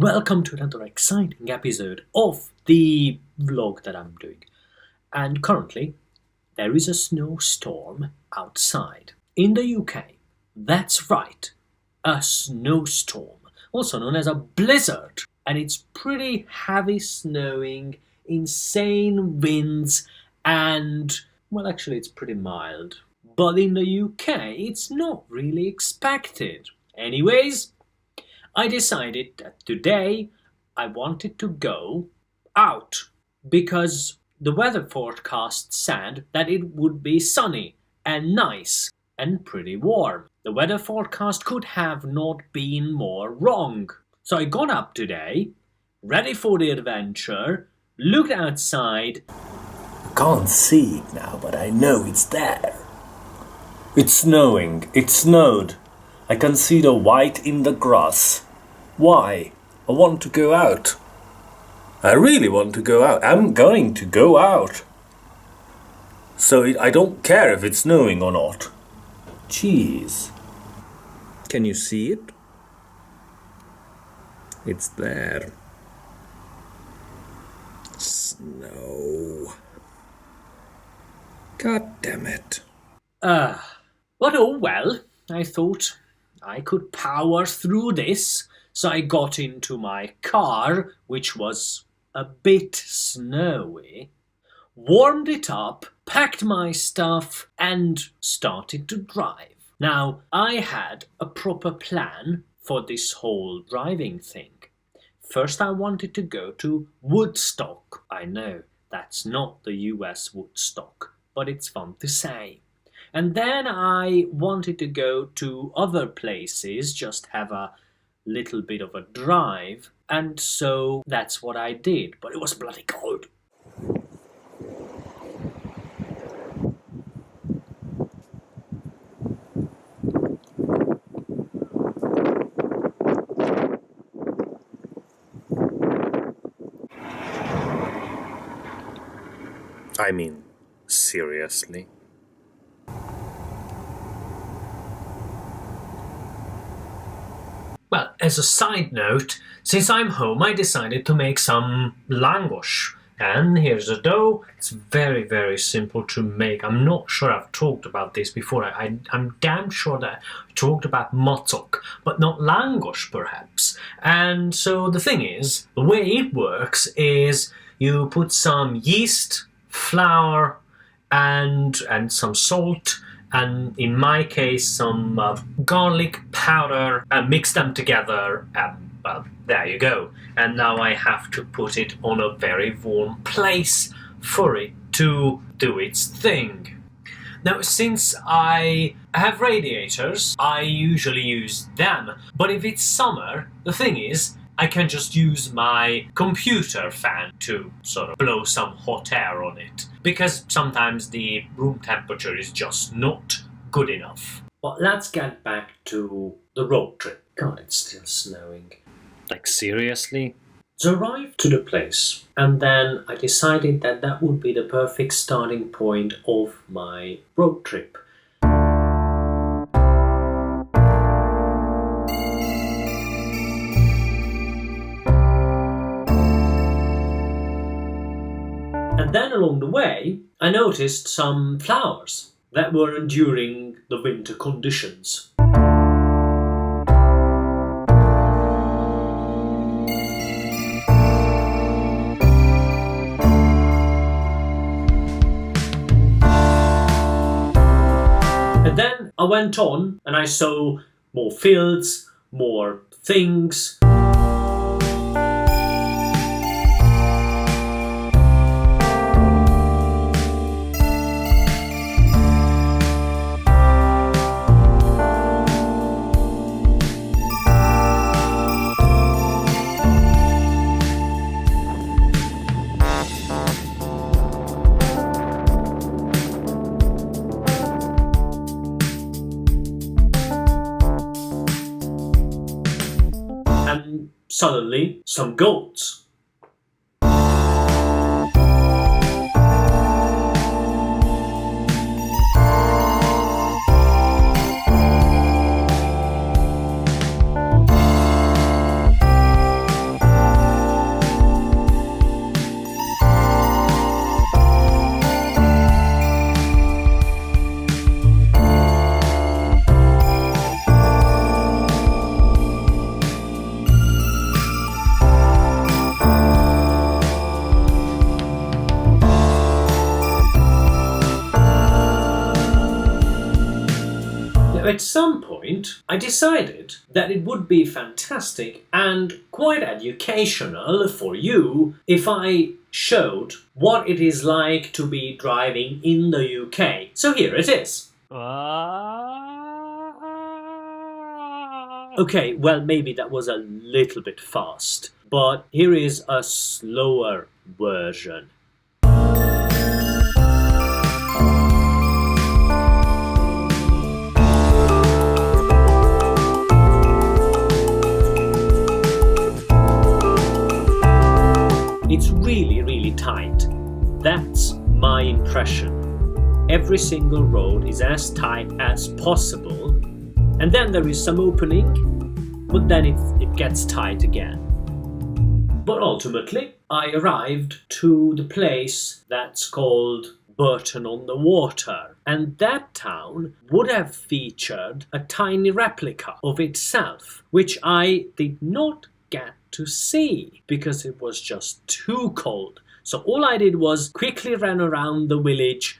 Welcome to another exciting episode of the vlog that I'm doing. And currently, there is a snowstorm outside. In the UK, that's right, a snowstorm, also known as a blizzard. And it's pretty heavy snowing, insane winds, and, well, actually, it's pretty mild. But in the UK, it's not really expected. Anyways, I decided that today I wanted to go out because the weather forecast said that it would be sunny and nice and pretty warm. The weather forecast could have not been more wrong. So I got up today, ready for the adventure, looked outside. I can't see it now, but I know it's there. It's snowing. It snowed. I can see the white in the grass. Why? I want to go out. I really want to go out. I'm going to go out. So I don't care if it's snowing or not. Jeez. Can you see it? It's there. Snow. God damn it. But oh well, I thought I could power through this. So I got into my car, which was a bit snowy, warmed it up, packed my stuff, and started to drive. Now, I had a proper plan for this whole driving thing. First, I wanted to go to Woodstock. I know, that's not the US Woodstock, but it's fun to say. And then I wanted to go to other places, just have a little bit of a drive, and so that's what I did, but it was bloody cold. I mean, seriously? Well, as a side note, since I'm home, I decided to make some langosh. And here's the dough. It's very, very simple to make. I'm not sure I've talked about this before. I'm damn sure that I talked about matzock, but not langosh, perhaps. And so the thing is, the way it works is you put some yeast, flour, and some salt, and in my case some garlic powder, and mix them together, and well, there you go. And now I have to put it on a very warm place for it to do its thing. Now, since I have radiators, I usually use them, but if it's summer, the thing is, I can just use my computer fan to sort of blow some hot air on it, because sometimes the room temperature is just not good enough. But let's get back to the road trip. God, it's still snowing. Like, seriously? So I arrived to the place, and then I decided that that would be the perfect starting point of my road trip. And then along the way, I noticed some flowers that were enduring the winter conditions. And then I went on and I saw more fields, more things. And suddenly, some goats. At some point, I decided that it would be fantastic and quite educational for you if I showed what it is like to be driving in the UK. So here it is. Okay, well, maybe that was a little bit fast, but here is a slower version. It's really, really tight. That's my impression. Every single road is as tight as possible, and then there is some opening, but then it gets tight again. But ultimately, I arrived to the place that's called Burton-on-the-Water, and that town would have featured a tiny replica of itself, which I did not get to see because it was just too cold. So all I did was quickly ran around the village.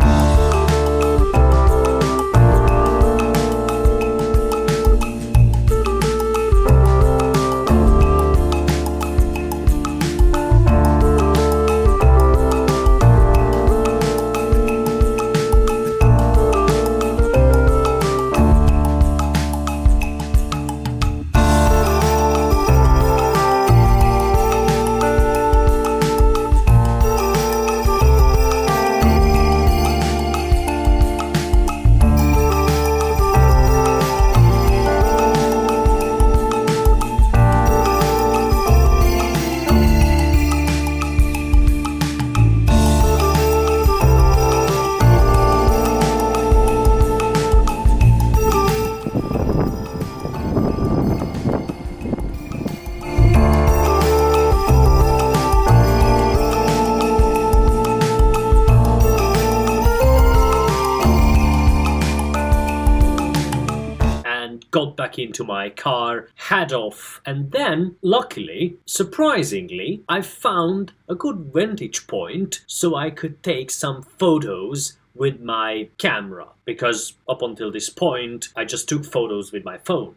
Got back into my car, had off, and then, luckily, surprisingly, I found a good vantage point so I could take some photos with my camera, because up until this point, I just took photos with my phone.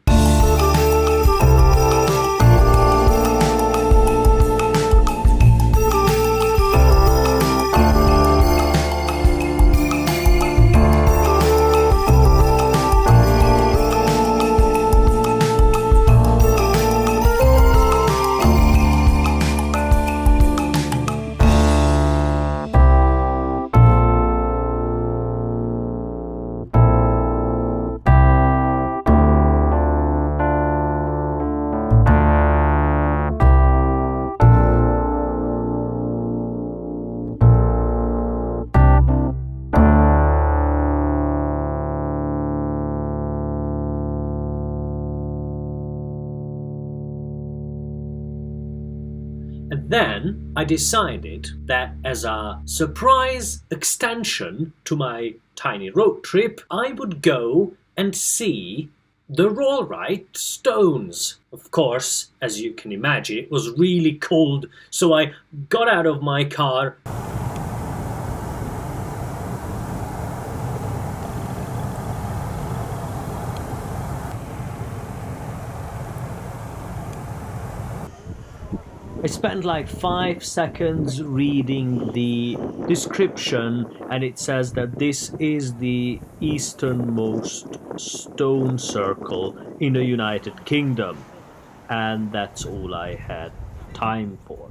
And then I decided that as a surprise extension to my tiny road trip, I would go and see the Rollright Stones. Of course, as you can imagine, it was really cold, so I got out of my car. I spent like 5 seconds reading the description, and it says that this is the easternmost stone circle in the United Kingdom, and that's all I had time for.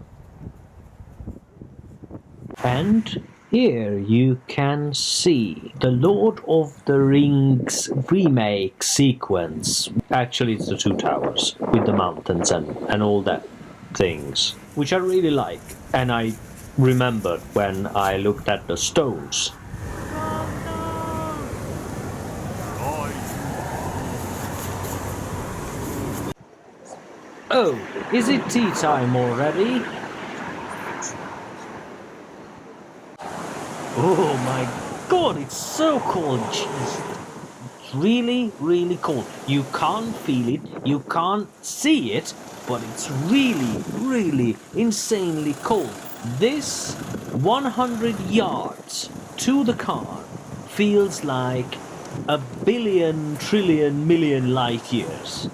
And here you can see the Lord of the Rings remake sequence. Actually, it's the two towers with the mountains and all that things, which I really like, and I remembered when I looked at the stones. Oh, is it tea time already? Oh my god, it's so cold. Jeez. It's really, really cold. You can't feel it, you can't see it, but it's really, really insanely cold. This 100 yards to the car feels like a billion, trillion, million light years.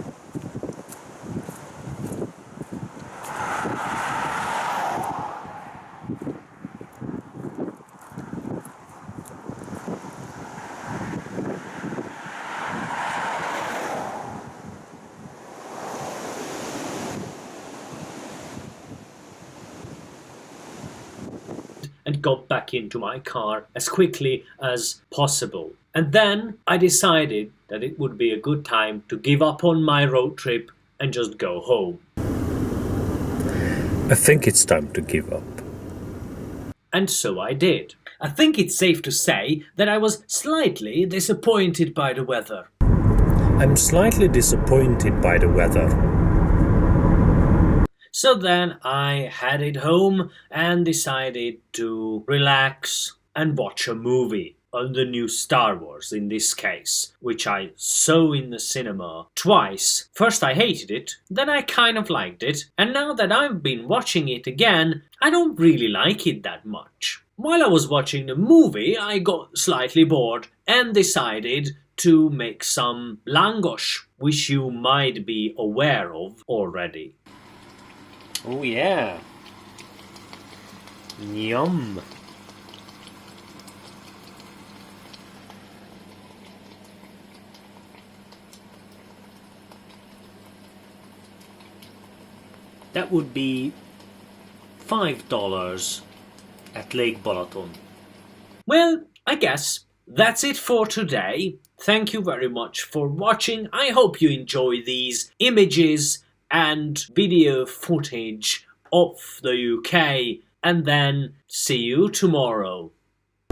And got back into my car as quickly as possible. And then I decided that it would be a good time to give up on my road trip and just go home. I think it's time to give up. And so I did. I think it's safe to say that I was slightly disappointed by the weather. I'm slightly disappointed by the weather. So then I headed home and decided to relax and watch a movie on the new Star Wars in this case, which I saw in the cinema twice. First I hated it, then I kind of liked it, and now that I've been watching it again, I don't really like it that much. While I was watching the movie, I got slightly bored and decided to make some langosh, which you might be aware of already. Oh yeah. Yum. That would be $5 at Lake Balaton. Well, I guess that's it for today. Thank you very much for watching. I hope you enjoy these images and video footage of the UK, and then see you tomorrow.